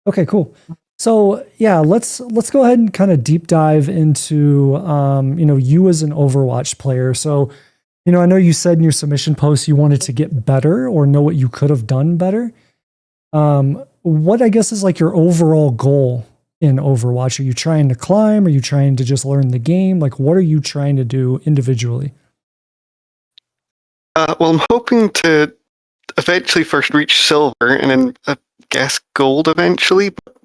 Okay, cool. So yeah, let's go ahead and kind of deep dive into you as an Overwatch player. So, I know you said in your submission post you wanted to get better or know what you could have done better. What I guess is like your overall goal in Overwatch? Are you trying to climb? Are you trying to just learn the game? Like, what are you trying to do individually? Well, I'm hoping to eventually first reach silver and then I guess gold eventually. But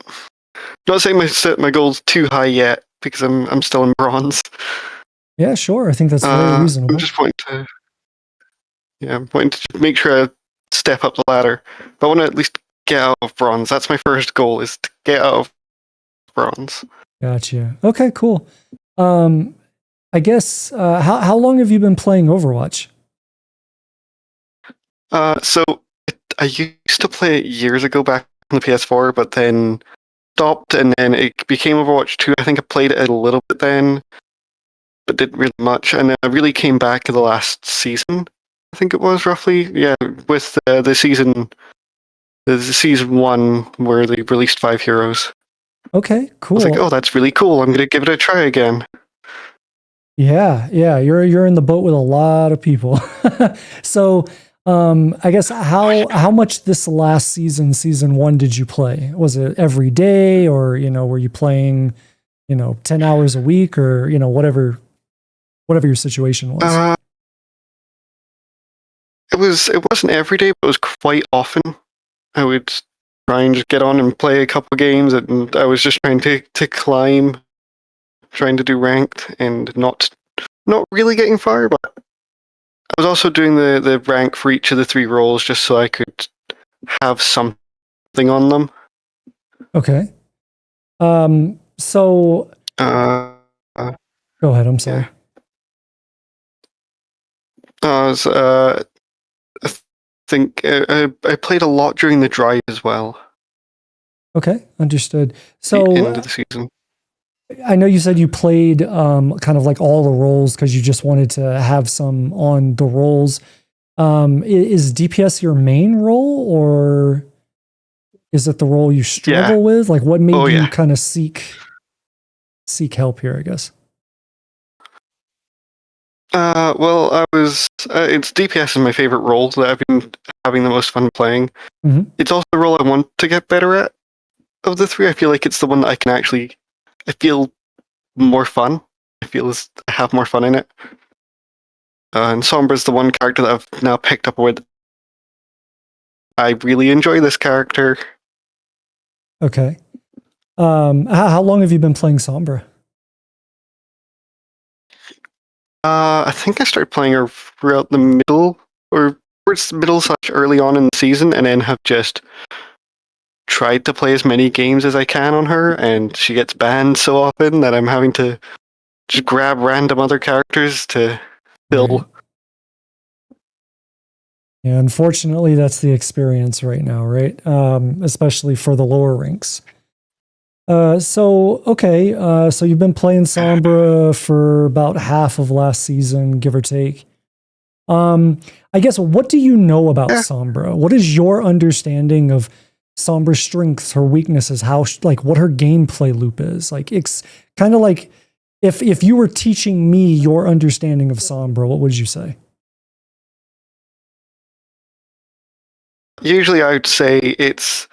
I'm not saying my goal's too high yet because I'm still in bronze. Yeah, sure. I think that's very I'm reasonable. just I'm wanting to make sure I step up the ladder. But I want to at least get out of bronze. That's my first goal, is to get out of bronze. Gotcha. Okay, cool. Um, I guess how long have you been playing Overwatch? So I used to play it years ago back on the PS4, but then stopped, and then it became Overwatch 2. I think I played it a little bit then, but didn't really much. And then I really came back to the last season. I think it was roughly, yeah, with the season one where they released 5 heroes. Okay, I was like, cool. oh, that's really cool. I'm gonna give it a try again. Yeah, yeah, you're in the boat with a lot of people. So, I guess how much this last season, season one, did you play? Was it every day, or were you playing, 10 hours a week, or whatever your situation was? Uh, it wasn't every day, but it was quite often. I would try and just get on and play a couple of games, and I was just trying to climb, trying to do ranked, and not really getting far. But I was also doing the rank for each of the 3 roles just so I could have something on them. Okay. So Uh, go ahead. I'm sorry. yeah. I think I played a lot during the drive as well. Okay, understood. The end So of the season. I know you said you played kind of like all the roles because you just wanted to have some on the roles. Is DPS your main role, or is it the role you Yeah. struggle with? Like, what made Oh you yeah. kind of seek help here, I guess? Well, I was. It's DPS is my favorite role that I've been having the most fun playing. Hmm. It's also the role I want to get better at. Of the 3, I feel like it's the one that I can actually. I feel more fun. I have more fun in it. And Sombra's the one character that I've now picked up with. I really enjoy this character. Okay. How long have you been playing Sombra? I think I started playing her throughout the middle, or towards the middle / early on in the season, and then have just tried to play as many games as I can on her, and she gets banned so often that I'm having to just grab random other characters to Right. fill. Yeah, unfortunately, that's the experience right now, right? Especially for the lower ranks. So okay, so you've been playing Sombra for about half of last season, give or take. I guess what do you know about Yeah. Sombra? What is your understanding of Sombra's strengths, her weaknesses, like what her gameplay loop is? Like it's kind of like if you were teaching me your understanding of Sombra, what would you say? Usually I would say it's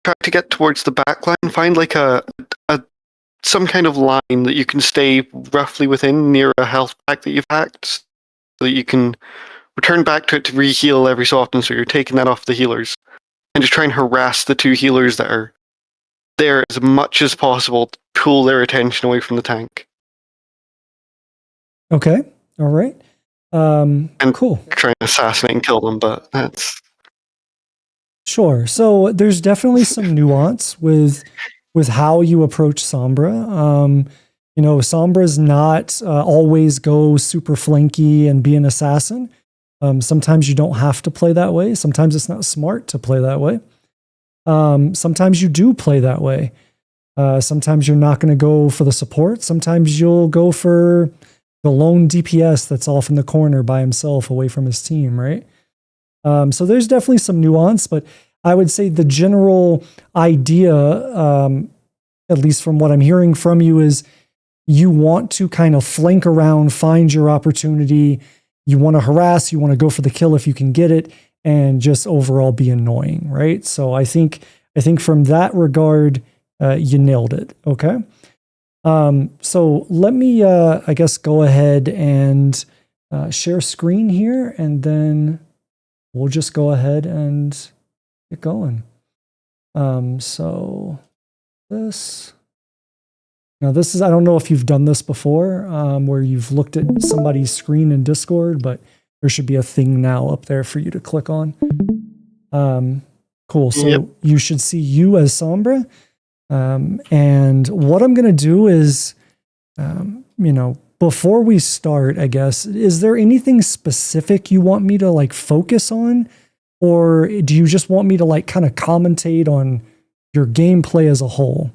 try to get towards the back line, find like a some kind of line that you can stay roughly within near a health pack that you've hacked, so that you can return back to it to re-heal every so often, so you're taking that off the healers. And just try and harass the 2 healers that are there as much as possible to pull their attention away from the tank. Okay, all right, And cool. try and assassinate and kill them, but that's Sure. So there's definitely some nuance with how you approach Sombra. Sombra's not always go super flanky and be an assassin. Sometimes you don't have to play that way. Sometimes it's not smart to play that way. Sometimes you do play that way. Sometimes you're not going to go for the support. Sometimes you'll go for the lone DPS that's off in the corner by himself away from his team, right? So there's definitely some nuance, but I would say the general idea, at least from what I'm hearing from you, is you want to kind of flank around, find your opportunity. You want to harass, you want to go for the kill if you can get it, and just overall be annoying, right? So I think from that regard, you nailed it. Okay. So let me, I guess, go ahead and share screen here, and then we'll just go ahead and get going. So this. Now this is, I don't know if you've done this before, where you've looked at somebody's screen in Discord, but there should be a thing now up there for you to click on. Cool. So you should see you as Sombra. And what I'm going to do is, before we start, I guess, is there anything specific you want me to like focus on? Or do you just want me to like kind of commentate on your gameplay as a whole?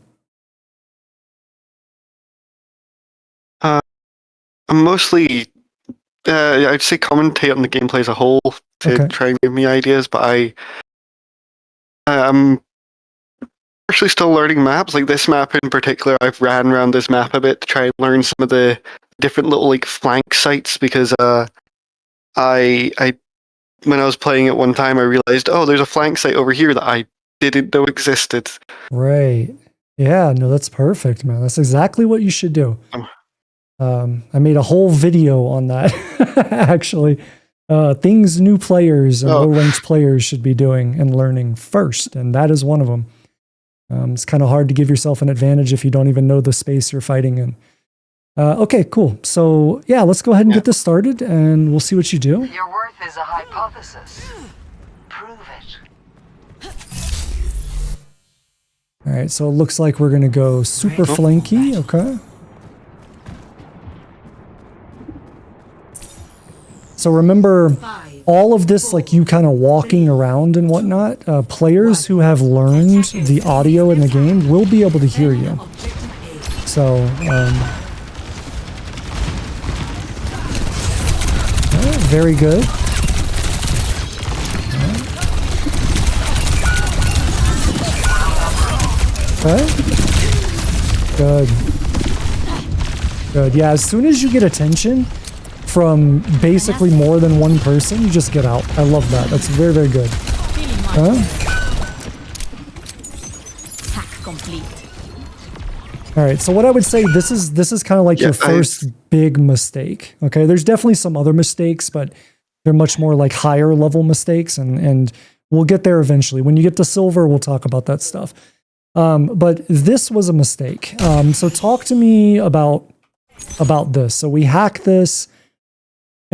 I'm mostly, I'd say commentate on the gameplay as a whole to try and give me ideas, but I'm actually still learning maps. Like this map in particular, I've ran around this map a bit to try and learn some of the different little like flank sites, because I when I was playing it one time, I realized, oh, there's a flank site over here that I didn't know existed. Right. Yeah, no, that's perfect, man. That's exactly what you should do. I made a whole video on that, actually. Things new players and low-ranked players should be doing and learning first, and that is one of them. It's kind of hard to give yourself an advantage if you don't even know the space you're fighting in. Okay, cool. So, yeah, let's go ahead and get this started, and we'll see what you do. Your worth is a hypothesis. Prove it. All right, so it looks like we're going to go super flanky, okay? So remember, all of this, like you kind of walking around and whatnot, players who have learned the audio in the game will be able to hear you. So, very good. Okay. Good. Good. Yeah, as soon as you get attention from basically more than one person, you just get out. I love that. That's very, very good. All right, so what I would say, this is kind of like your first big mistake. Okay, there's definitely some other mistakes, but they're much more like higher level mistakes, and we'll get there eventually. When you get to silver, we'll talk about that stuff. But this was a mistake. So talk to me about this. So we hack this.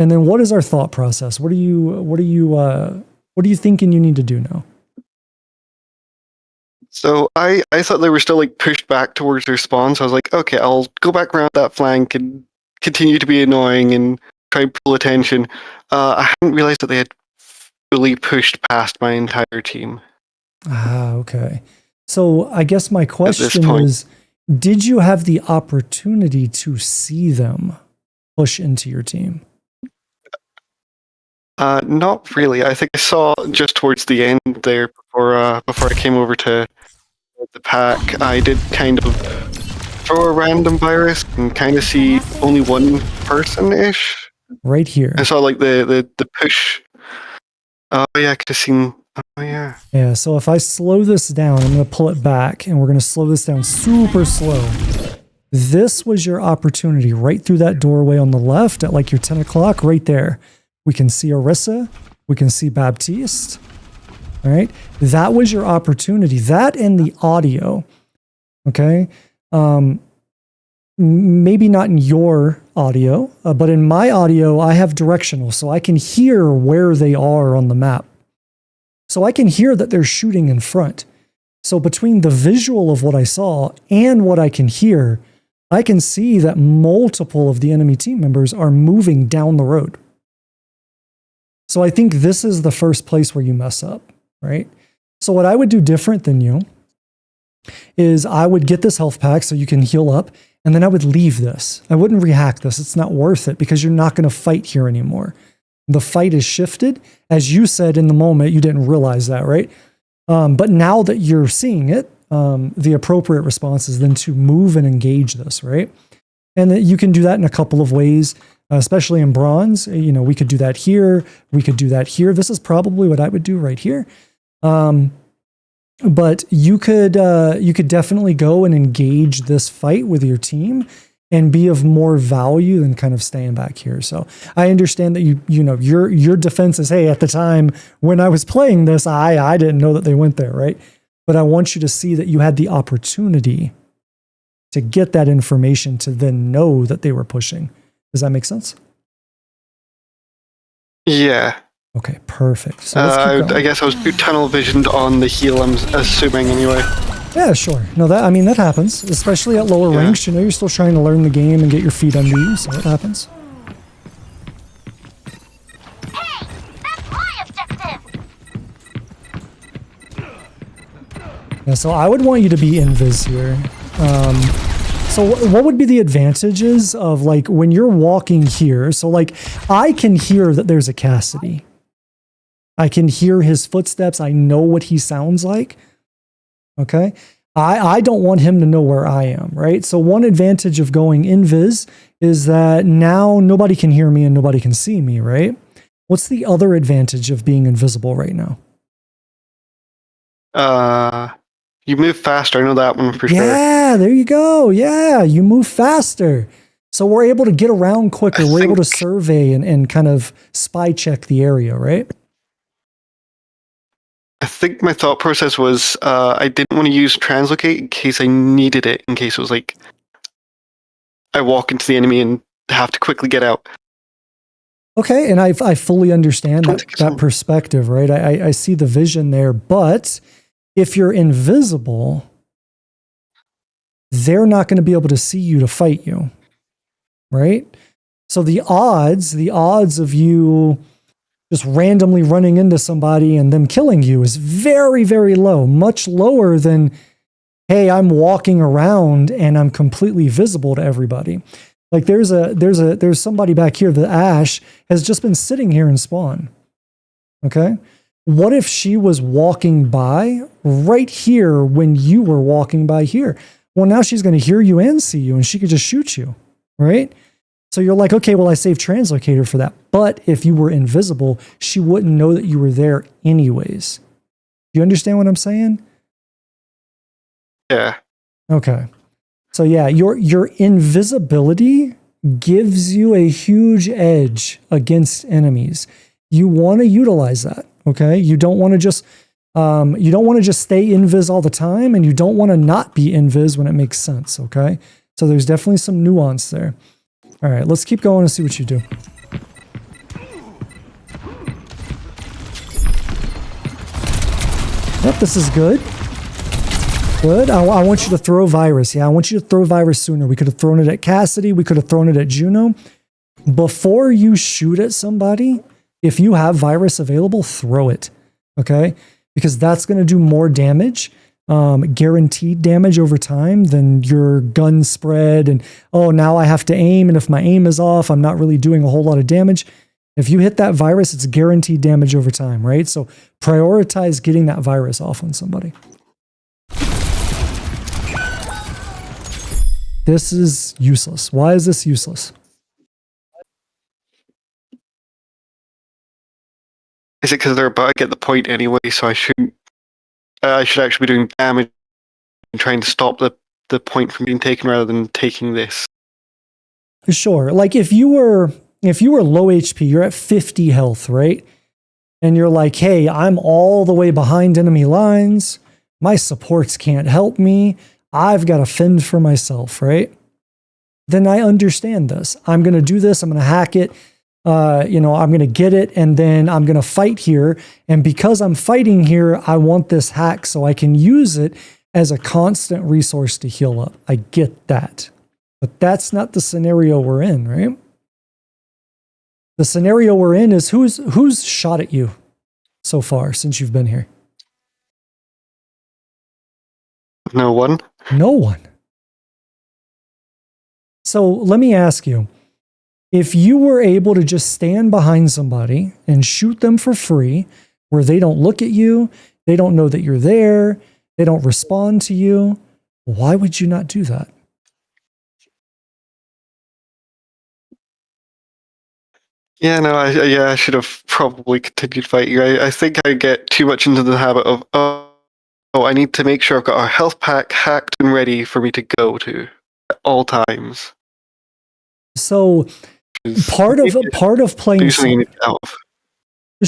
And then what is our thought process? What are you thinking you need to do now? So I thought they were still like pushed back towards their spawn. So I was like, okay, I'll go back around that flank and continue to be annoying and try and pull attention. I hadn't realized that they had fully pushed past my entire team. Ah, okay. So I guess my question is, did you have the opportunity to see them push into your team? Not really. I think I saw just towards the end there before I came over to the pack. I did kind of throw a random virus and kind of see only one person-ish. Right here. I saw like the push. Oh yeah, I could have seen. Oh yeah. Yeah. So if I slow this down, I'm going to pull it back, and we're going to slow this down super slow. This was your opportunity right through that doorway on the left at like your 10 o'clock, right there. We can see Orisa. We can see Baptiste. All right. That was your opportunity. That and the audio. Okay. Maybe not in your audio, but in my audio, I have directional, so I can hear where they are on the map. So I can hear that they're shooting in front. So between the visual of what I saw and what I can hear, I can see that multiple of the enemy team members are moving down the road. So I think this is the first place where you mess up, right? So what I would do different than you is I would get this health pack so you can heal up, and then I would leave this. I wouldn't rehack this. It's not worth it because you're not going to fight here anymore. The fight is shifted. As you said in the moment, you didn't realize that, right? But now that you're seeing it, the appropriate response is then to move and engage this, right? And that you can do that in a couple of ways, especially in bronze. You know, we could do that here. We could do that here. This is probably what I would do right here. But you could definitely go and engage this fight with your team and be of more value than kind of staying back here. So I understand that you know your defense is, hey, at the time when I was playing this, I didn't know that they went there, right? But I want you to see that you had the opportunity to get that information to then know that they were pushing. Does that make sense? Yeah. Okay, perfect. So let's keep going. I guess I was too tunnel visioned on the heal, I'm assuming anyway. Yeah, sure. No, that happens, especially at lower ranks. You know, you're still trying to learn the game and get your feet under you, so it happens. Hey, that's my objective. Yeah, so I would want you to be invis here. So what would be the advantages of like when you're walking here? So like I can hear that there's a Cassidy. I can hear his footsteps. I know what he sounds like. Okay. I don't want him to know where I am, right? So one advantage of going invis is that now nobody can hear me and nobody can see me, right? What's the other advantage of being invisible right now? You move faster. I know that one for sure. Yeah, there you go. Yeah, you move faster. So we're able to get around quicker. We're able to survey and kind of spy check the area, right? I think my thought process was I didn't want to use translocate in case I needed it, in case it was like I walk into the enemy and have to quickly get out. Okay, and I fully understand that perspective, right? I see the vision there, but if you're invisible, they're not going to be able to see you to fight you, right? So the odds of you just randomly running into somebody and them killing you is very, very low, much lower than, hey, I'm walking around and I'm completely visible to everybody. Like there's somebody back here, the Ash has just been sitting here in spawn. Okay. What if she was walking by right here when you were walking by here? Well, now she's going to hear you and see you and she could just shoot you, right? So you're like, okay, well, I saved translocator for that. But if you were invisible, she wouldn't know that you were there anyways. Do you understand what I'm saying? Yeah. Okay. So yeah, your invisibility gives you a huge edge against enemies. You want to utilize that, okay? You don't want to just stay invis all the time, and you don't want to not be invis when it makes sense, okay? So there's definitely some nuance there. All right, let's keep going and see what you do. Yep, this is good. Good. I want you to throw virus. Yeah, I want you to throw virus sooner. We could have thrown it at Cassidy. We could have thrown it at Juno. Before you shoot at somebody, if you have virus available, throw it. Okay? Because that's going to do more damage, guaranteed damage over time than your gun spread. And, oh, now I have to aim. And if my aim is off, I'm not really doing a whole lot of damage. If you hit that virus, it's guaranteed damage over time, right? So prioritize getting that virus off on somebody. This is useless. Why is this useless? Is it because they're about to get the point anyway, so I should actually be doing damage and trying to stop the point from being taken rather than taking this? Sure. Like if you were low HP, you're at 50 health, right? And you're like, hey, I'm all the way behind enemy lines. My supports can't help me. I've got to fend for myself, right? Then I understand this. I'm going to do this. I'm going to hack it. I'm going to get it. And then I'm going to fight here. And because I'm fighting here, I want this hack so I can use it as a constant resource to heal up. I get that. But that's not the scenario we're in, right? The scenario we're in is who's shot at you so far since you've been here? No one. No one. So let me ask you, if you were able to just stand behind somebody and shoot them for free, where they don't look at you, They don't know that you're there. They don't respond to you. Why would you not do that? Yeah, no, I should have probably continued fighting. I think I get too much into the habit of, I need to make sure I've got a health pack hacked and ready for me to go to at all times. So part of playing Do something you need to get out of.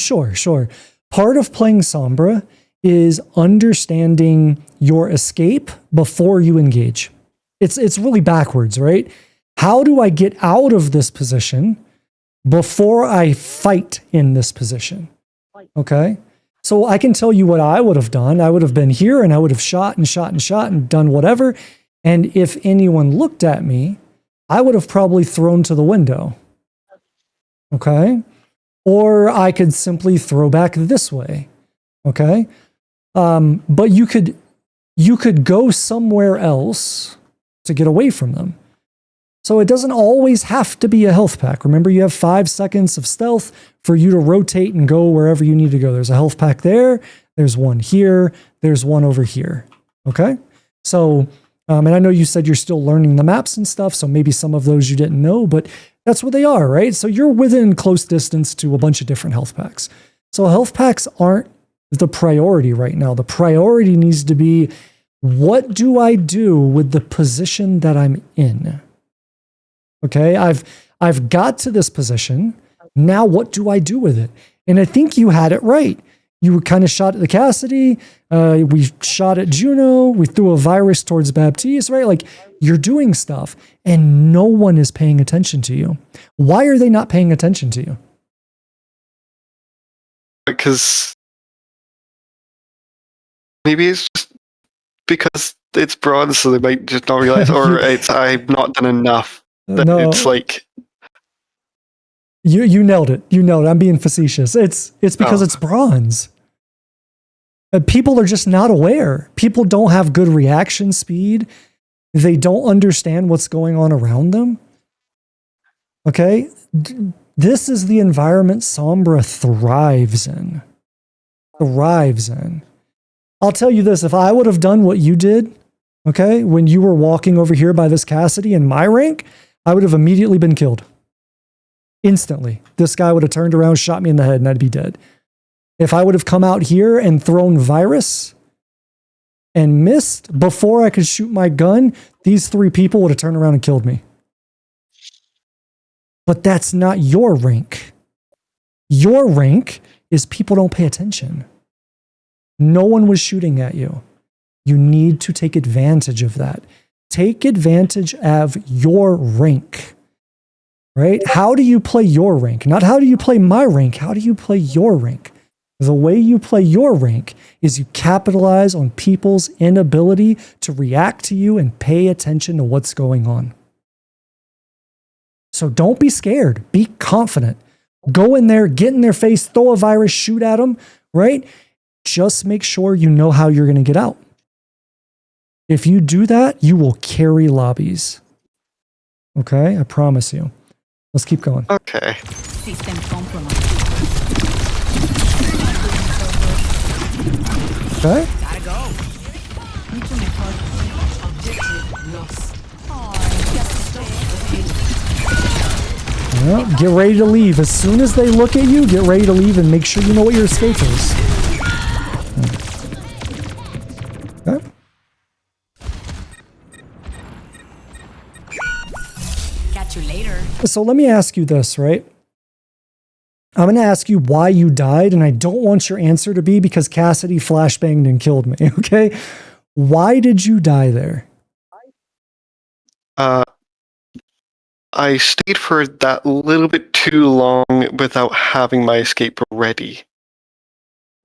Sure. Part of playing Sombra is understanding your escape before you engage. It's really backwards, right? How do I get out of this position before I fight in this position? Okay? So I can tell you what I would have done. I would have been here and I would have shot and done whatever. And if anyone looked at me, I would have probably thrown to the window. Okay? Or I could simply throw back this way. Okay? But you could go somewhere else to get away from them. So it doesn't always have to be a health pack. Remember, you have 5 seconds of stealth for you to rotate and go wherever you need to go. There's a health pack there. There's one here. There's one over here. Okay? So, and I know you said you're still learning the maps and stuff, so maybe some of those you didn't know, but that's what they are, right? So you're within close distance to a bunch of different health packs. So health packs aren't the priority right now. The priority needs to be, what do I do with the position that I'm in? Okay, I've got to this position. Now what do I do with it? And I think you had it right. You were kind of shot at the Cassidy. We shot at Juno. We threw a virus towards Baptiste, right? Like, you're doing stuff and no one is paying attention to you. Why are they not paying attention to you? Because maybe it's just because it's bronze, so they might just not realize, or I've not done enough. That No, it's like you nailed it. You nailed it. I'm being facetious. It's because it's bronze. People are just not aware. People don't have good reaction speed. They don't understand what's going on around them. Okay? This is the environment Sombra thrives in. I'll tell you this, if I would have done what you did, okay, when you were walking over here by this Cassidy in my rank, I would have immediately been killed. Instantly. This guy would have turned around, shot me in the head, and I'd be dead. If I would have come out here and thrown virus and missed before I could shoot my gun, these 3 people would have turned around and killed me. But that's not your rank. Your rank is people don't pay attention. No one was shooting at you. You need to take advantage of that. Take advantage of your rank. Right? How do you play your rank? Not how do you play my rank? How do you play your rank? The way you play your rank is you capitalize on people's inability to react to you and pay attention to what's going on. So don't be scared. Be confident. Go in there, get in their face, throw a virus, shoot at them, right? Just make sure you know how you're going to get out. If you do that, you will carry lobbies. Okay? I promise you. Let's keep going. okay. System compromised. Okay? Gotta go. Need to make objective lost. Well, get ready to leave. As soon as they look at you, get ready to leave and make sure you know what your escape is. Okay? Catch you later. So let me ask you this, right? I'm going to ask you why you died, and I don't want your answer to be because Cassidy flashbanged and killed me, okay? Why did you die there? I stayed for that little bit too long without having my escape ready.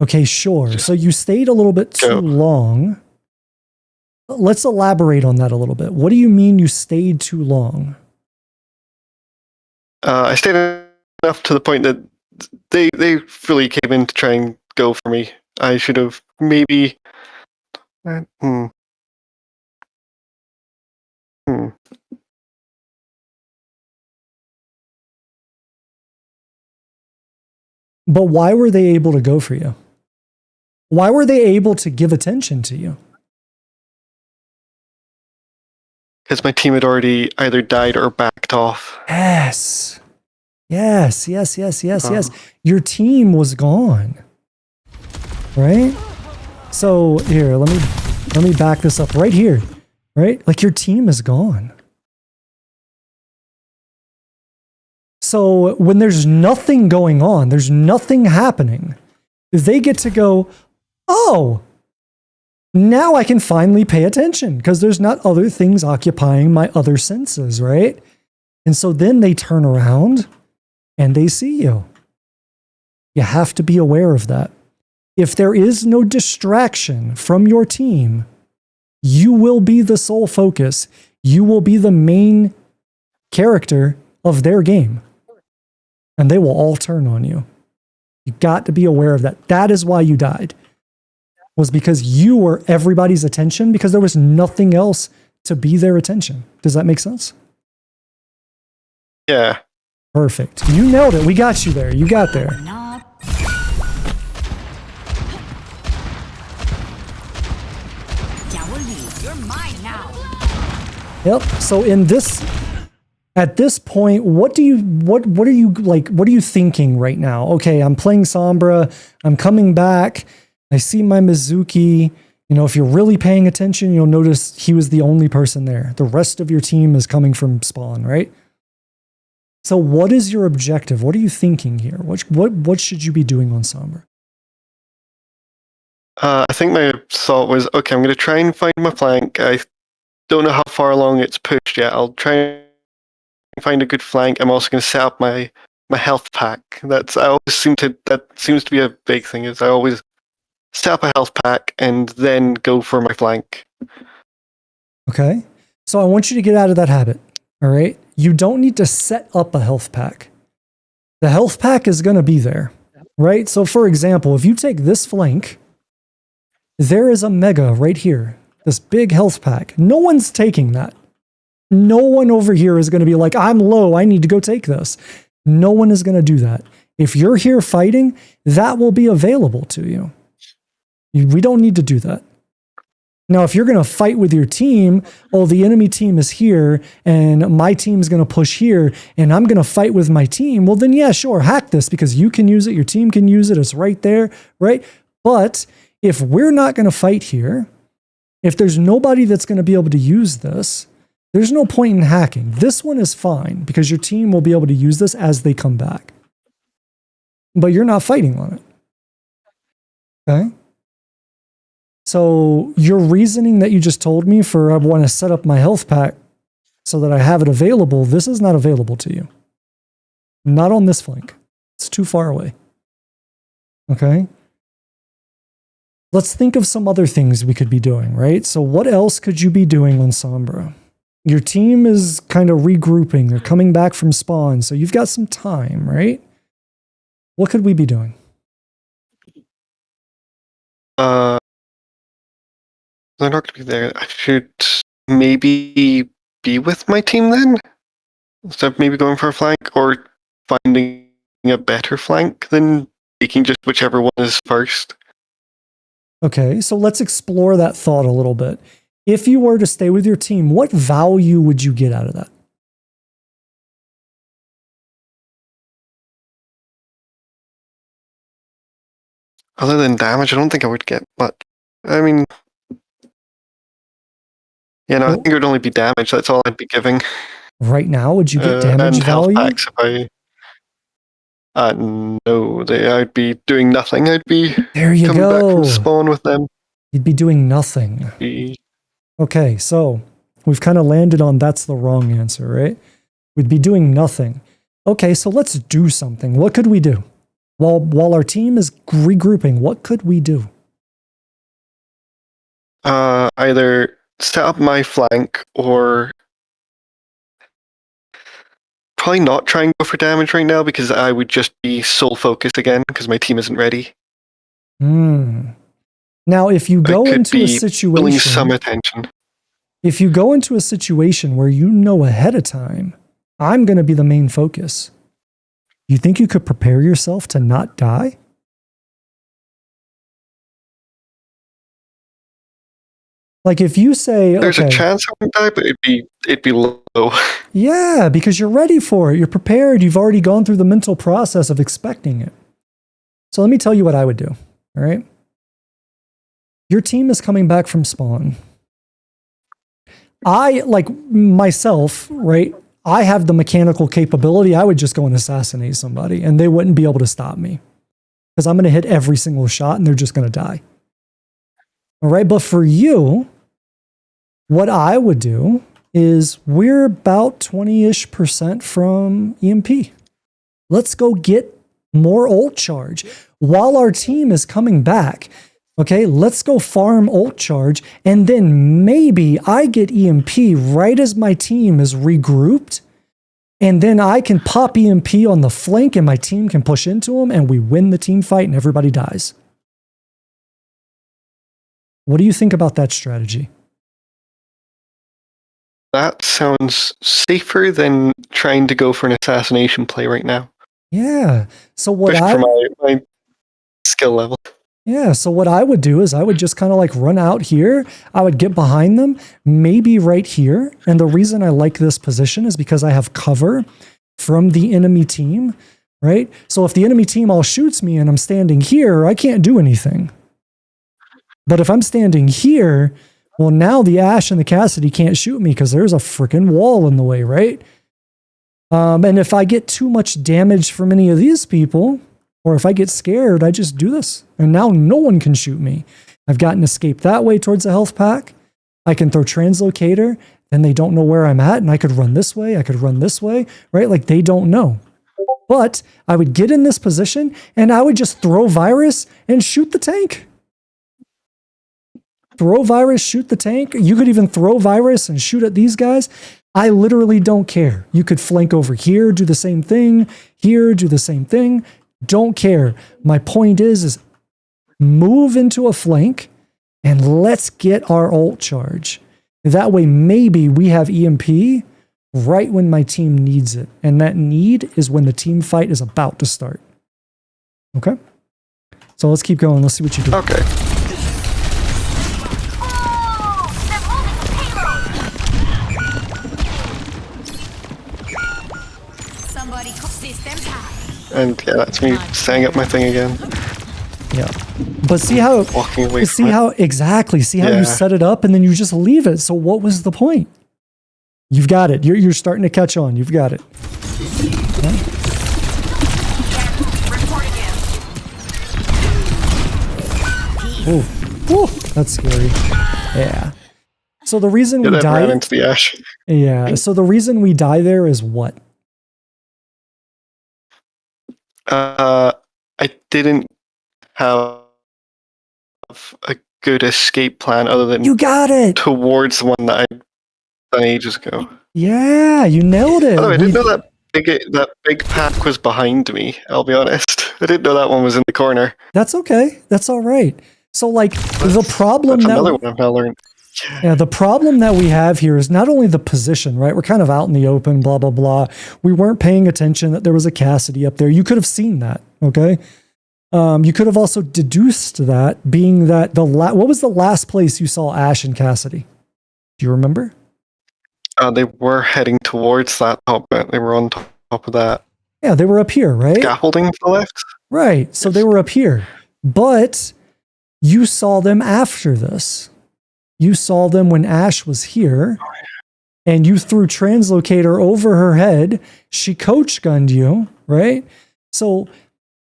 Okay, sure. So you stayed a little bit too long. Let's elaborate on that a little bit. What do you mean you stayed too long? I stayed enough to the point that they really came in to try and go for me. I should have maybe... But why were they able to go for you? Why were they able to give attention to you? Because my team had already either died or backed off. Yes. Yes. Uh, Your team was gone. Right? So here, let me back this up right here. Right? Like your team is gone. So when there's nothing going on, there's nothing happening, they get to go, oh, now I can finally pay attention because there's not other things occupying my other senses, right? And so then they turn around and they see you. You have to be aware of that. If there is no distraction from your team, you will be the sole focus. You will be the main character of their game. And they will all turn on you. You got to be aware of that. That is why you died. Was because you were everybody's attention because there was nothing else to be their attention. Does that make sense? yeah. Perfect. You nailed it. We got you there. You got there. Not. You're mine now. Yep. So at this point, what are you thinking right now? Okay, I'm playing Sombra. I'm coming back. I see my Mizuki. You know, if you're really paying attention, you'll notice he was the only person there. The rest of your team is coming from spawn, right? So what is your objective? What are you thinking here? What should you be doing on Sombra? I think my thought was, okay, I'm going to try and find my flank. I don't know how far along it's pushed yet. I'll try and find a good flank. I'm also going to set up my health pack. That seems to be a big thing. Is I always set up a health pack and then go for my flank. Okay. So I want you to get out of that habit. All right. You don't need to set up a health pack. The health pack is going to be there, right? So for example, if you take this flank, there is a mega right here, this big health pack. No one's taking that. No one over here is going to be like, I'm low, I need to go take this. No one is going to do that. If you're here fighting, that will be available to you. We don't need to do that. Now, if you're going to fight with your team, oh, the enemy team is here and my team's going to push here and I'm going to fight with my team, well, then yeah, sure, hack this because you can use it, your team can use it, it's right there, right? But if we're not going to fight here, if there's nobody that's going to be able to use this, there's no point in hacking. This one is fine because your team will be able to use this as they come back. But you're not fighting on it. Okay? So your reasoning that you just told me for I want to set up my health pack so that I have it available, this is not available to you. Not on this flank. It's too far away. Okay? Let's think of some other things we could be doing, right? So what else could you be doing on Sombra? Your team is kind of regrouping. They're coming back from spawn, so you've got some time, right? What could we be doing? They're not going to be there. I should maybe be with my team then? Instead of maybe going for a flank or finding a better flank than taking just whichever one is first. Okay, so let's explore that thought a little bit. If you were to stay with your team, what value would you get out of that? Other than damage, I don't think I would get much. I mean, yeah, no, I think it would only be damage. That's all I'd be giving. Right now, would you get damage and health value? packs if no, I'd be doing nothing. I'd be There you coming back go. from spawn with them. You'd be doing nothing. Okay, so we've kind of landed on that's the wrong answer, right? We'd be doing nothing. Okay, so let's do something. What could we do? While our team is regrouping, what could we do? Either set up my flank or probably not try and go for damage right now because I would just be sole focused again because my team isn't ready. Now, if you go into a situation, some attention. If you go into a situation where you know ahead of time, I'm going to be the main focus. You think you could prepare yourself to not die? Like if you say, There's okay, a chance I won't die, but it'd be low. yeah, because you're ready for it. You're prepared. You've already gone through the mental process of expecting it. So let me tell you what I would do. All right. Your team is coming back from spawn. I, like myself, right? I have the mechanical capability. I would just go and assassinate somebody and they wouldn't be able to stop me because I'm going to hit every single shot and they're just going to die. All right. But for you, what I would do is we're about 20-ish% from EMP. Let's go get more ult charge while our team is coming back. Okay, let's go farm ult charge, and then maybe I get EMP right as my team is regrouped, and then I can pop EMP on the flank and my team can push into them and we win the team fight and everybody dies. What do you think about that strategy? That sounds safer than trying to go for an assassination play right now. Yeah. So what Especially for my skill level. Yeah, so what I would do is I would just kind of like run out here. I would get behind them, maybe right here. And the reason I like this position is because I have cover from the enemy team, right? So if the enemy team all shoots me and I'm standing here, I can't do anything. But if I'm standing here, well, now the Ashe and the Cassidy can't shoot me because there's a freaking wall in the way, right? And if I get too much damage from any of these people, or if I get scared, I just do this. And now no one can shoot me. I've got an escape that way towards the health pack. I can throw translocator, then they don't know where I'm at, and I could run this way, I could run this way, right? Like they don't know. But I would get in this position, and I would just throw virus and shoot the tank. Throw virus, shoot the tank. You could even throw virus and shoot at these guys. I literally don't care. You could flank over here, do the same thing. Here, do the same thing. Don't care. My point is move into a flank and let's get our ult charge. That way, maybe we have EMP right when my team needs it. And that need is when the team fight is about to start. Okay? So let's keep going. Let's see what you do. Okay. Oh, they're moving the payload. Somebody call system time. And yeah, that's me setting up my thing again. Yeah. But see how Walking away see from how exactly see how Yeah. you set it up and then you just leave it. So what was the point? You've got it. You're starting to catch on. You've got it. Okay. Oh, oh, that's scary. Yeah. So the reason Yeah, we that ran die, into the Ashe. yeah. So the reason we die there is what? I didn't have a good escape plan other than You got it. towards the one that I'd done ages ago. Yeah, you nailed it. By the way, I We- didn't know that big pack was behind me, I'll be honest. I didn't know that one was in the corner. That's okay. That's all right. So like the problem That's that another one I've now learned. Yeah, the problem that we have here is not only the position, right? We're kind of out in the open, blah, blah, blah. We weren't paying attention that there was a Cassidy up there. You could have seen that, okay? You could have also deduced that, being that what was the last place you saw Ashe and Cassidy? Do you remember? They were heading towards that top bit. They were on top of that Yeah, they were up here, right? scaffolding to the left. Right. So Yes. they were up here. But you saw them after this. You saw them when Ashe was here, and you threw translocator over her head. She coach gunned you, right? So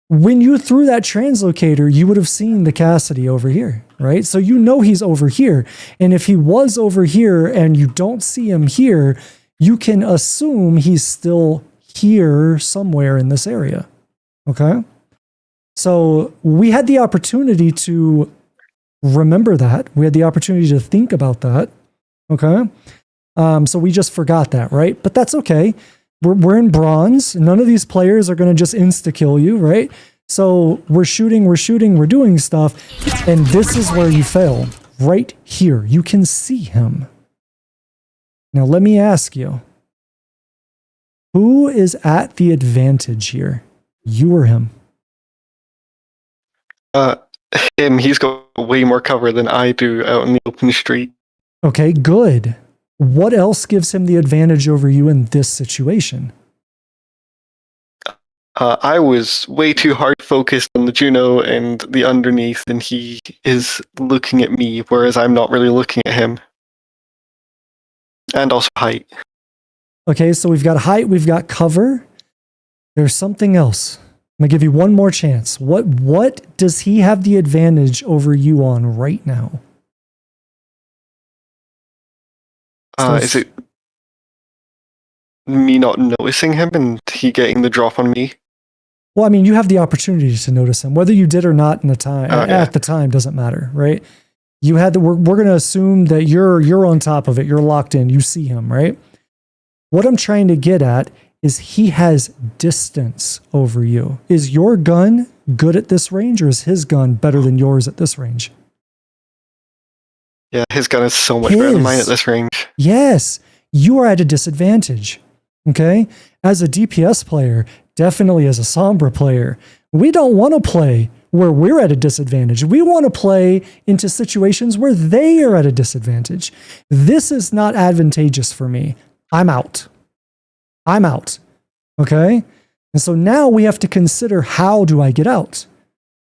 when you threw that translocator, you would have seen the Cassidy over here, right? So you know he's over here. And if he was over here and you don't see him here, you can assume he's still here somewhere in this area. Okay? So we had the opportunity to remember that. We had the opportunity to think about that. Okay? So we just forgot that, right? But that's okay. We're in bronze. None of these players are going to just insta-kill you, right? So we're shooting, we're doing stuff. And this is where you fail. Right here. You can see him. Now let me ask you. Who is at the advantage here? You or him? Him, he's got way more cover than I do out in the open street. Okay, good. What else gives him the advantage over you in this situation? I was way too hard focused on the Juno and the underneath, and he is looking at me, whereas I'm not really looking at him. And also height. Okay, so we've got height, we've got cover. There's something else. I'm gonna give you one more chance. What does he have the advantage over you on right now? Is it me not noticing him and he getting the drop on me? Well, I mean, you have the opportunity to notice him, whether you did or not in the time. At the time doesn't matter, right? You had the. We're going to assume that you're on top of it. You're locked in. You see him, right? What I'm trying to get at is he has distance over you. Is your gun good at this range, or is his gun better than yours at this range? Yeah, his gun is so much better than mine at this range. Yes, you are at a disadvantage. Okay, as a DPS player. Definitely as a Sombra player, we don't want to play where we're at a disadvantage. We want to play into situations where they are at a disadvantage. This is not advantageous for me. I'm out. I'm out. Okay? And so now we have to consider, how do I get out?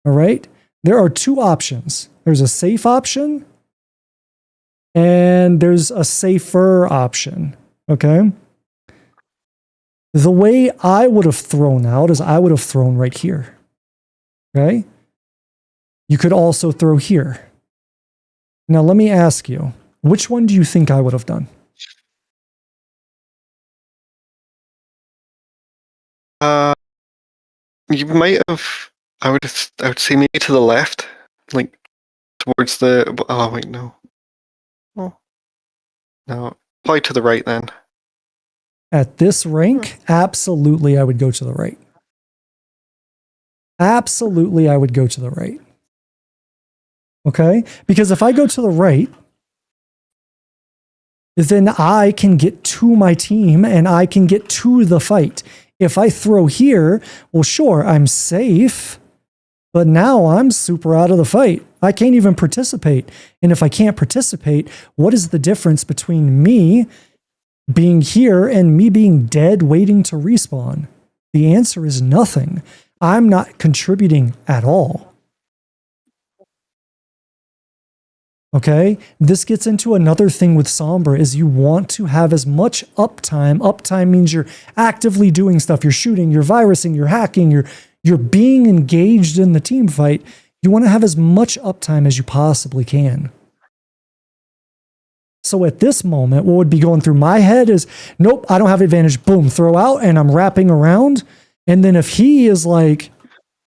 All right? There are two options. There's a safe option and there's a safer option. Okay? The way I would have thrown out is I would have thrown right here. Okay? You could also throw here. Now, let me ask you, which one do you think I would have done? You might have. I would say maybe to the left, like towards the. Oh wait, no. Oh, no, probably to the right then. At this rank, absolutely, I would go to the right. Absolutely, I would go to the right. Okay? Because if I go to the right, then I can get to my team and I can get to the fight. If I throw here, well, sure, I'm safe, but now I'm super out of the fight. I can't even participate. And if I can't participate, what is the difference between me being here and me being dead waiting to respawn? The answer is nothing. I'm not contributing at all. Okay? This gets into another thing with Sombra is you want to have as much uptime. Uptime means you're actively doing stuff. You're shooting, you're virusing, you're hacking, you're being engaged in the team fight. You want to have as much uptime as you possibly can. So at this moment, what would be going through my head is, nope, I don't have advantage. Boom, throw out, and I'm wrapping around. And then if he is like,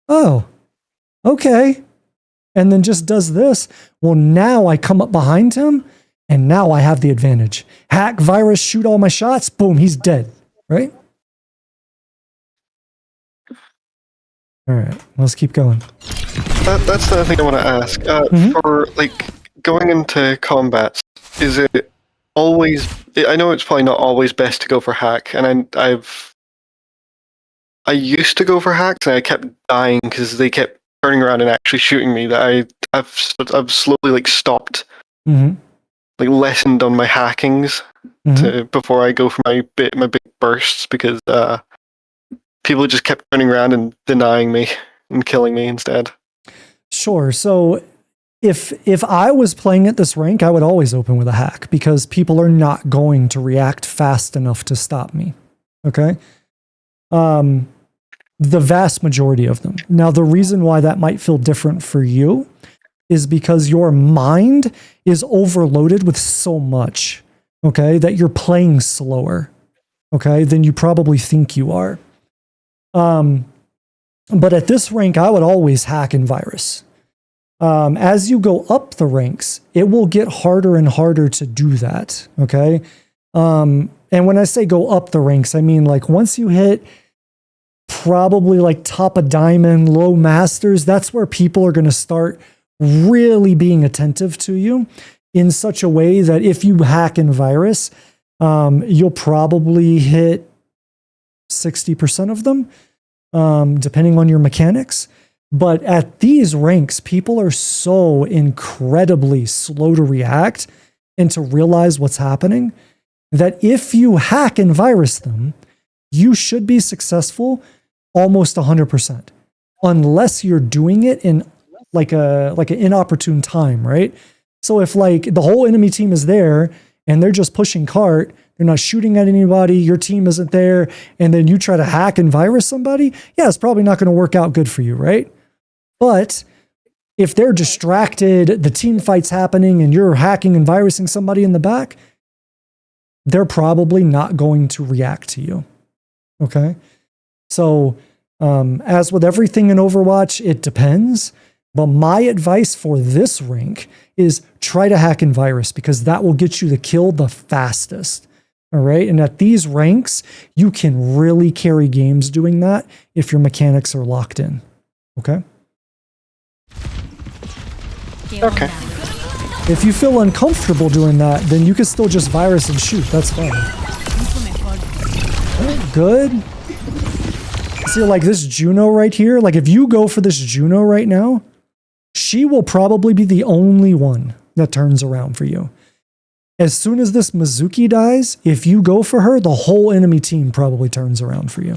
oh, okay, and then just does this, well, now I come up behind him, and now I have the advantage. Hack, virus, shoot all my shots, boom, he's dead, right? All right, let's keep going. That's the thing I want to ask. For like going into combats, is it always? I know it's probably not always best to go for hack, and I used to go for hacks, and I kept dying because they kept turning around and actually shooting me. That I've slowly like stopped, like lessened on my hackings before I go for my big bursts because people just kept turning around and denying me and killing me instead. Sure. So if I was playing at this rank, I would always open with a hack because people are not going to react fast enough to stop me. Okay? The vast majority of them. Now, the reason why that might feel different for you is because your mind is overloaded with so much, okay, that you're playing slower, okay, than you probably think you are. But at this rank, I would always hack and virus. As you go up the ranks, it will get harder and harder to do that, okay? And when I say go up the ranks, I mean like once you hit probably like top of diamond, low masters, that's where people are going to start really being attentive to you in such a way that if you hack and virus, you'll probably hit 60% of them, depending on your mechanics. But at these ranks, people are so incredibly slow to react and to realize what's happening, that if you hack and virus them, you should be successful almost 100%, unless you're doing it in like an inopportune time, right? So if like the whole enemy team is there and they're just pushing cart, they're not shooting at anybody, your team isn't there, and then you try to hack and virus somebody, yeah, it's probably not going to work out good for you, right? But if they're distracted, the team fight's happening, and you're hacking and virusing somebody in the back, they're probably not going to react to you. Okay? So, as with everything in Overwatch, it depends. But my advice for this rank is try to hack and virus, because that will get you the kill the fastest. All right? And at these ranks, you can really carry games doing that if your mechanics are locked in. Okay? Okay. If you feel uncomfortable doing that, then you can still just virus and shoot. That's fine. Good. See, like this Juno right here, like if you go for this Juno right now, she will probably be the only one that turns around for you. As soon as this Mizuki dies, if you go for her, the whole enemy team probably turns around for you.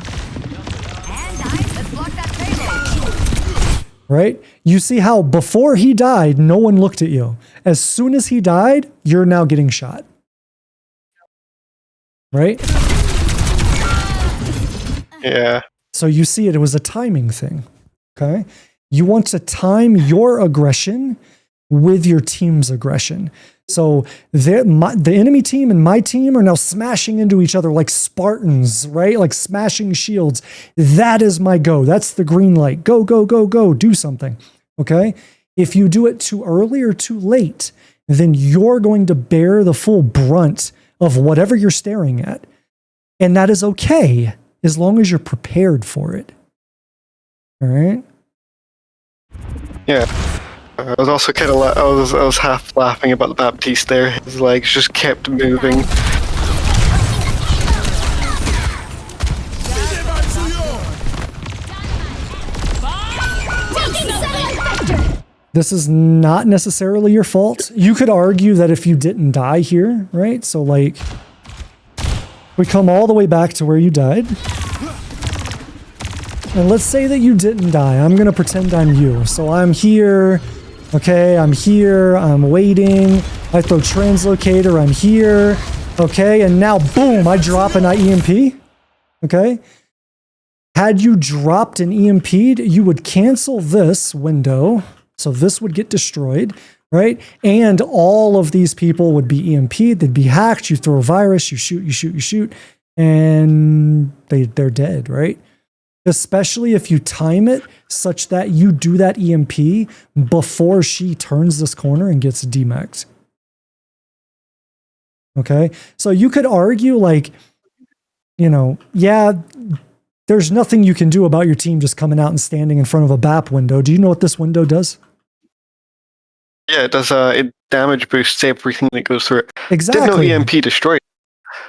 Right? You see how before he died, no one looked at you. As soon as he died, you're now getting shot. Right? Yeah. So you see it was a timing thing. Okay? You want to time your aggression with your team's aggression. So the enemy team and my team are now smashing into each other like Spartans, right? Like smashing shields. That is my go. That's the green light. Go, go, go, go. Do something. Okay? If you do it too early or too late, then you're going to bear the full brunt of whatever you're staring at. And that is okay, as long as you're prepared for it. All right? Yeah. I was also kind of I was half laughing about the Baptiste there. His legs just kept moving. This is not necessarily your fault. You could argue that if you didn't die here, right? So like, we come all the way back to where you died. And let's say that you didn't die. I'm going to pretend I'm you. So I'm here. Okay, I'm here. I'm waiting. I throw translocator. I'm here. Okay, and now boom, I drop an EMP. Okay. Had you dropped an EMP'd, you would cancel this window. So this would get destroyed, right? And all of these people would be EMP'd. They'd be hacked. You throw a virus. You shoot, you shoot, you shoot. And they're dead, right? Especially if you time it such that you do that EMP before she turns this corner and gets demec'd. Okay? So you could argue like, you know, yeah, there's nothing you can do about your team just coming out and standing in front of a BAP window. Do you know what this window does? Yeah, it does. It damage boosts everything that goes through it. Exactly. Didn't know EMP destroyed.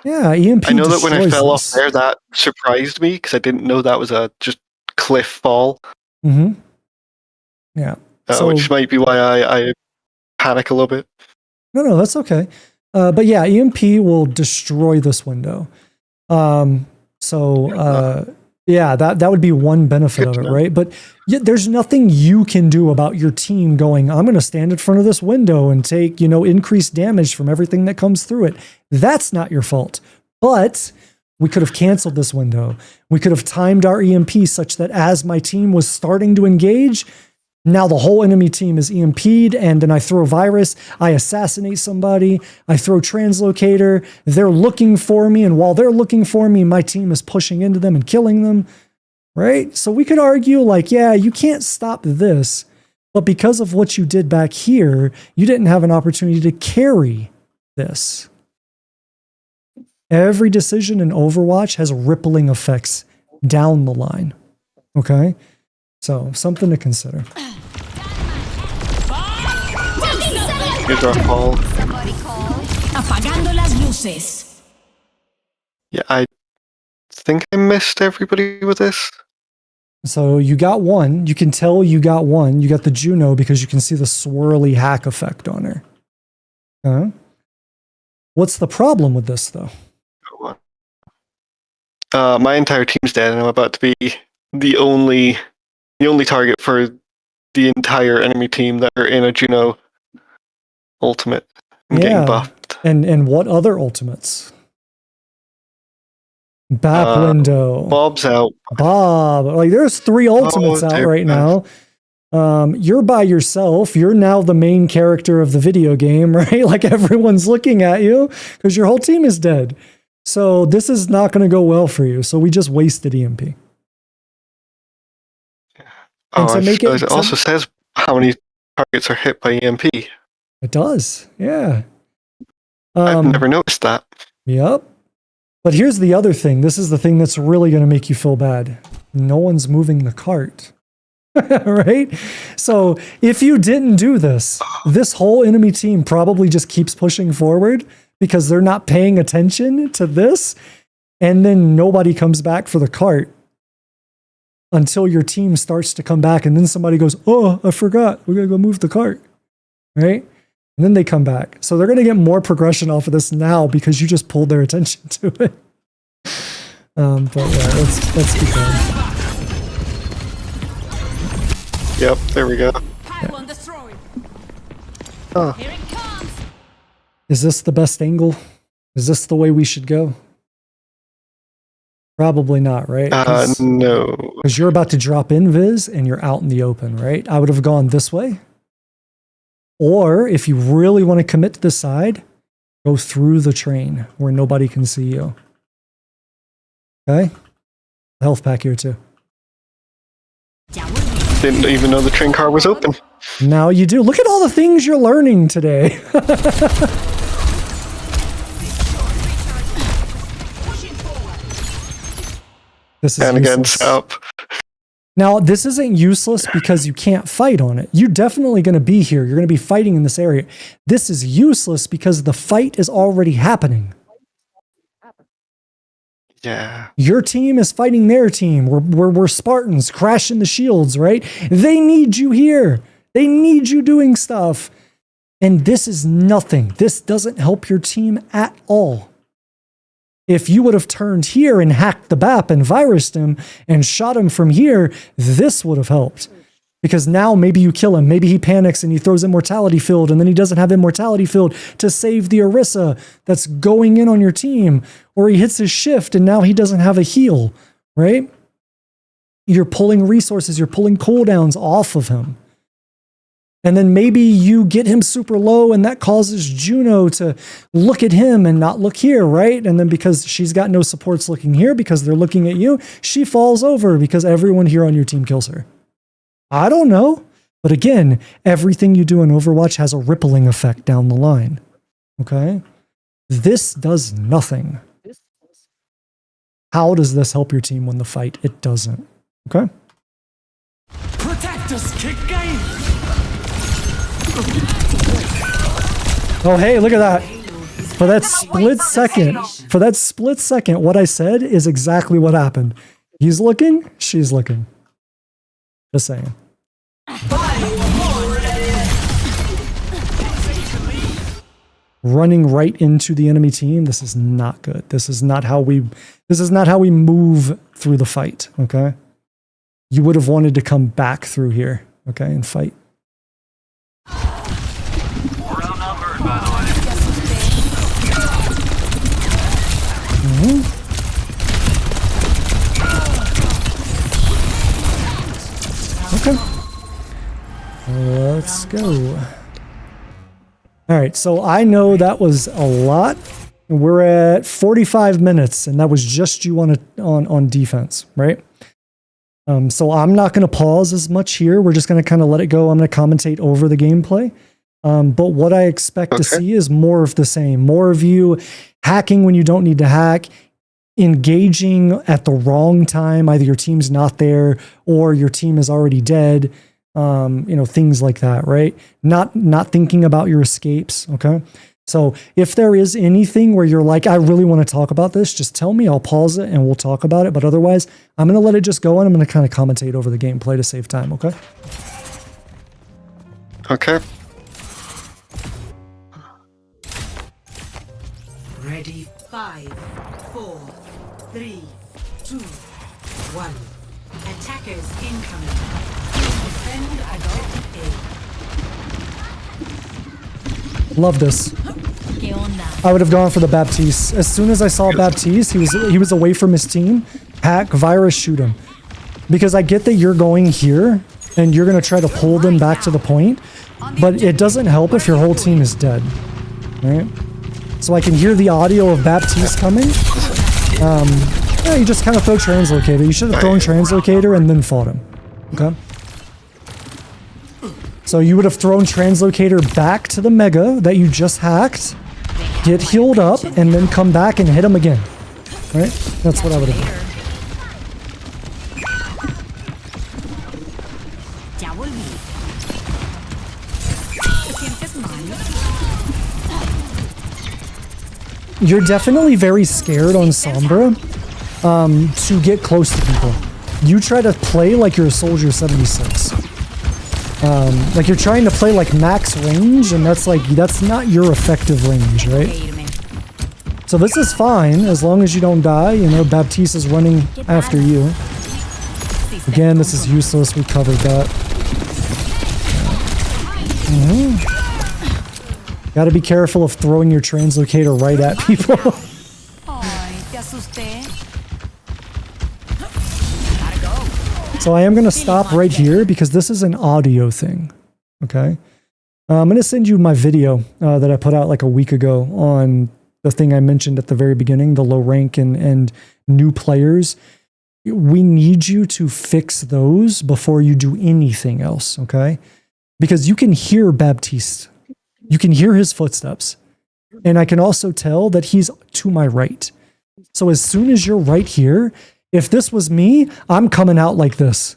Yeah, EMP. I know that when I fell off this. there, that surprised me because I didn't know that was a just cliff fall. Mm-hmm. Yeah. Which might be why I panic a little bit. No, that's okay. But yeah, EMP will destroy this window. Yeah, that would be one benefit of it, right? But there's nothing you can do about your team going, I'm going to stand in front of this window and take, increased damage from everything that comes through it. That's not your fault. But we could have canceled this window. We could have timed our EMP such that as my team was starting to engage, now the whole enemy team is EMP'd, and then I throw a virus, I assassinate somebody, I throw translocator, they're looking for me, and while they're looking for me, my team is pushing into them and killing them, right? So we could argue like, yeah, you can't stop this, but because of what you did back here, you didn't have an opportunity to carry this. Every decision in Overwatch has rippling effects down the line, okay? So, something to consider. Here's our call. Somebody call. Apagando las luces. Yeah, I think I missed everybody with this. So you got one. You can tell you got one. You got the Juno because you can see the swirly hack effect on her. What's the problem with this, though? My entire team's dead, and I'm about to be the only target for the entire enemy team that are in a Juno ultimate and getting buffed. And what other ultimates? Back window. Bob's out. Bob. Like, there's 3 ultimates out right now. You're by yourself. You're now the main character of the video game, right? Like, everyone's looking at you because your whole team is dead. So this is not going to go well for you. So we just wasted EMP. And to make it also says how many targets are hit by EMP. It does, yeah. I've never noticed that. Yep. But here's the other thing. This is the thing that's really going to make you feel bad. No one's moving the cart. Right? So if you didn't do this, this whole enemy team probably just keeps pushing forward because they're not paying attention to this. And then nobody comes back for the cart until your team starts to come back. And then somebody goes, oh, I forgot. We're going to go move the cart. Right? And then they come back. So they're going to get more progression off of this now because you just pulled their attention to it. But yeah, let's keep going. Yep, there we go. Oh. Here it comes. Is this the best angle? Is this the way we should go? Probably not, right? No. Because you're about to drop in Viz and you're out in the open, right? I would have gone this way. Or if you really want to commit to the side, go through the train where nobody can see you. Okay? Health pack here too. Didn't even know the train car was open. Now you do. Look at all the things you're learning today. This is and useless. again, up. Now, this isn't useless because you can't fight on it. You're definitely going to be here. You're going to be fighting in this area. This is useless because the fight is already happening. Yeah. Your team is fighting their team. We're Spartans crashing the shields, right? They need you here. They need you doing stuff. And this is nothing. This doesn't help your team at all. If you would have turned here and hacked the BAP and virused him and shot him from here, this would have helped. Because now maybe you kill him. Maybe he panics and he throws Immortality Field and then he doesn't have Immortality Field to save the Orisa that's going in on your team. Or he hits his shift and now he doesn't have a heal, right? You're pulling resources, you're pulling cooldowns off of him. And then maybe you get him super low and that causes Juno to look at him and not look here, right? And then because she's got no supports looking here because they're looking at you, she falls over because everyone here on your team kills her. I don't know. But again, everything you do in Overwatch has a rippling effect down the line. Okay? This does nothing. How does this help your team win the fight? It doesn't. Okay? Protect us, kick game. Oh, hey, look at that. For that split second, what I said is exactly what happened. He's looking, she's looking. Just saying. Running right into the enemy team. This is not good. This is not how we move through the fight, okay? You would have wanted to come back through here, okay, and fight. Okay. Let's go. All right, so I know that was a lot. We're at 45 minutes, and that was just you on defense, right? So I'm not going to pause as much here. We're just going to kind of let it go. I'm going to commentate over the gameplay. But what I expect to see is more of the same. More of you hacking when you don't need to hack, engaging at the wrong time. Either your team's not there or your team is already dead. Things like that, right? Not thinking about your escapes, okay? So if there is anything where you're like, I really want to talk about this, just tell me, I'll pause it and we'll talk about it. But otherwise, I'm going to let it just go and I'm going to kind of commentate over the gameplay to save time, okay? Okay. Ready. 5, 4, 3, 2, 1. Attackers incoming. Defend objective A. Love this. ¿Qué onda? I would have gone for the Baptiste. As soon as I saw Baptiste, he was away from his team. Hack, virus, shoot him. Because I get that you're going here, and you're going to try to pull them back to the point, but it doesn't help if your whole team is dead. Right? So I can hear the audio of Baptiste coming. Yeah, you just kind of throw Translocator. You should have thrown Translocator and then fought him. Okay? So you would have thrown Translocator back to the Mega that you just hacked, get healed up, and then come back and hit him again. Right? That's what I would have done. Ya volví. ¿Te sientes mal? You're definitely very scared on Sombra to get close to people. You try to play like you're a Soldier 76. Like you're trying to play like max range, and that's not your effective range, right? So this is fine as long as you don't die. You know, Baptiste is running after you. Again, this is useless. We covered that. Got to be careful of throwing your Translocator right at people. Ay, te asusté. So I am going to stop right here because this is an audio thing. Okay. I'm going to send you my video that I put out like a week ago on the thing I mentioned at the very beginning, the low rank and new players. We need you to fix those before you do anything else. Okay. Because you can hear Baptiste. You can hear his footsteps. And I can also tell that he's to my right. So as soon as you're right here, if this was me, I'm coming out like this.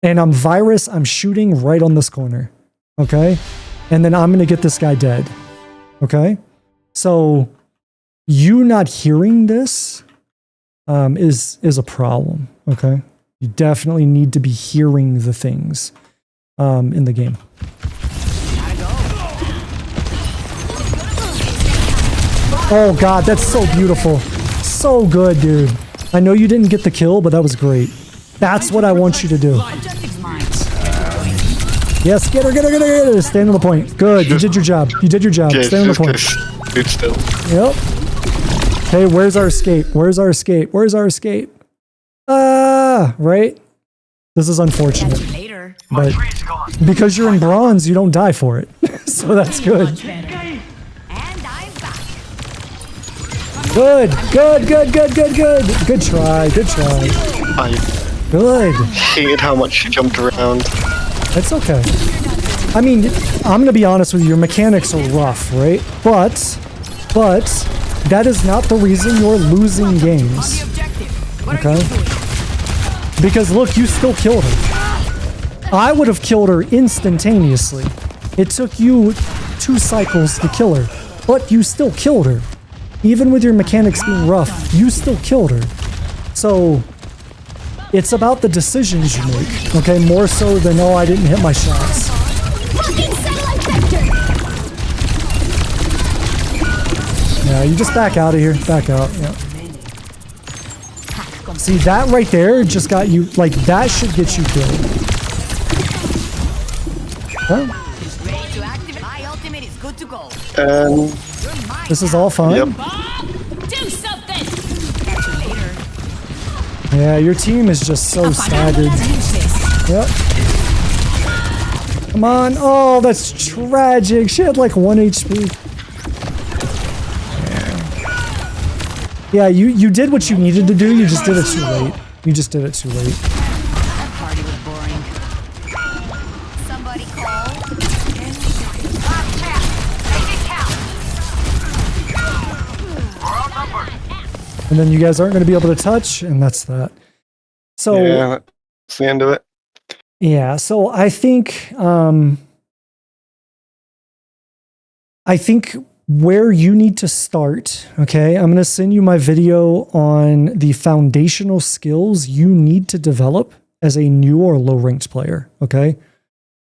And I'm virus, I'm shooting right on this corner. Okay? And then I'm going to get this guy dead. Okay? So you not hearing this is a problem. Okay? You definitely need to be hearing the things in the game. Oh God, that's so beautiful. So good, dude. I know you didn't get the kill, but that was great. That's what I want you to do. Yes, get her, get her, get her, get her. Stand on the point. Good, you did your job. You did your job. Stand on the point. Dude, still. Yep. Okay, where's our escape? Where's our escape? Where's our escape? Right? This is unfortunate. Later. But because you're in bronze, you don't die for it. So that's good. Good, good, good, good, good, good. Good try, good try. I Good. hated how much she jumped around. It's okay. I mean, I'm going to be honest with you. Your mechanics are rough, right? But that is not the reason you're losing games. Okay? Because look, you still killed her. I would have killed her instantaneously. It took you 2 cycles to kill her, but you still killed her. Even with your mechanics being rough, you still killed her. So, it's about the decisions you make, okay? More so than, oh, I didn't hit my shots. Yeah, you just back out of here. Back out, yeah. See, that right there just got you, like, that should get you killed. Huh? This is all fine. Yep. Do something. Catch you later. Yeah, your team is just so staggered. Yep. Come on. Oh, that's tragic. She had like 1 HP. Yeah, you did what you needed to do. You just did it too late. You just did it too late. That party was boring. Somebody call. Last chance. Make it count. We're outnumbered. And then you guys aren't going to be able to touch, and that's that. So Yeah, that's the end of it. yeah, so I think where you need to start, okay, I'm going to send you my video on the foundational skills you need to develop as a new or low-ranked player, okay?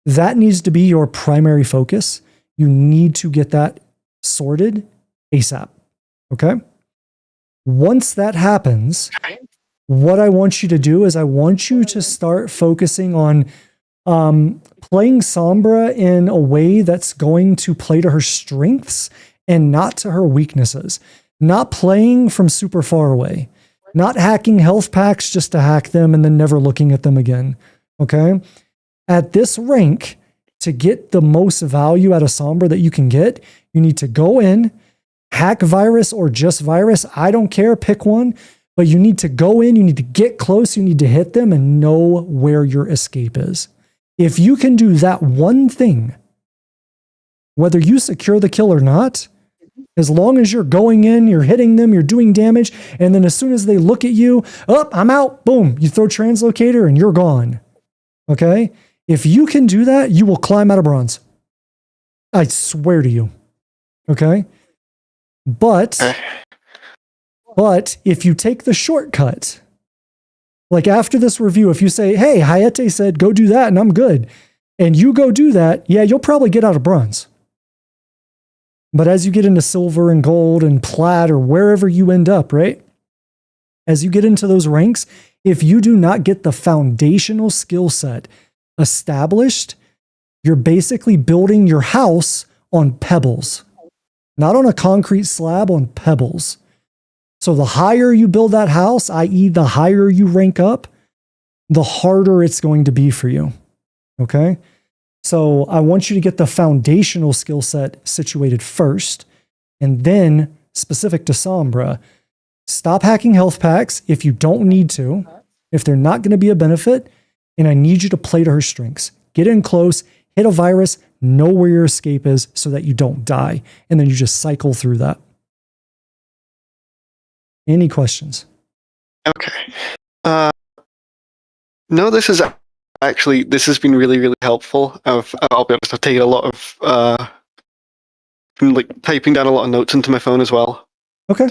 That needs to be your primary focus. You need to get that sorted ASAP, Okay. Once that happens, what I want you to do is I want you to start focusing on playing Sombra in a way that's going to play to her strengths and not to her weaknesses. Not playing from super far away. Not hacking health packs just to hack them and then never looking at them again. Okay? At this rank, to get the most value out of Sombra that you can get, you need to go in, hack virus or just virus. I don't care, pick one. But you need to go in, you need to get close, you need to hit them and know where your escape is. If you can do that one thing, whether you secure the kill or not, as long as you're going in, you're hitting them, you're doing damage, and then as soon as they look at you, I'm out, boom, you throw translocator and you're gone. Okay? If you can do that, you will climb out of bronze. I swear to you. Okay? But if you take the shortcut, like after this review, if you say, hey, Hayete said, go do that and I'm good, and you go do that, yeah, you'll probably get out of bronze. But as you get into silver and gold and plat or wherever you end up, right? As you get into those ranks, if you do not get the foundational skill set established, you're basically building your house on pebbles, not on a concrete slab, on pebbles. So the higher you build that house, i.e. the higher you rank up, the harder it's going to be for you. Okay? So I want you to get the foundational skill set situated first, and then specific to Sombra, stop hacking health packs if you don't need to, if they're not going to be a benefit, and I need you to play to her strengths. Get in close, hit a virus, know where your escape is so that you don't die, and then you just cycle through that. Any questions? Okay. No, this has been really, really helpful. I'll be honest, I've taken a lot of like typing down a lot of notes into my phone as well.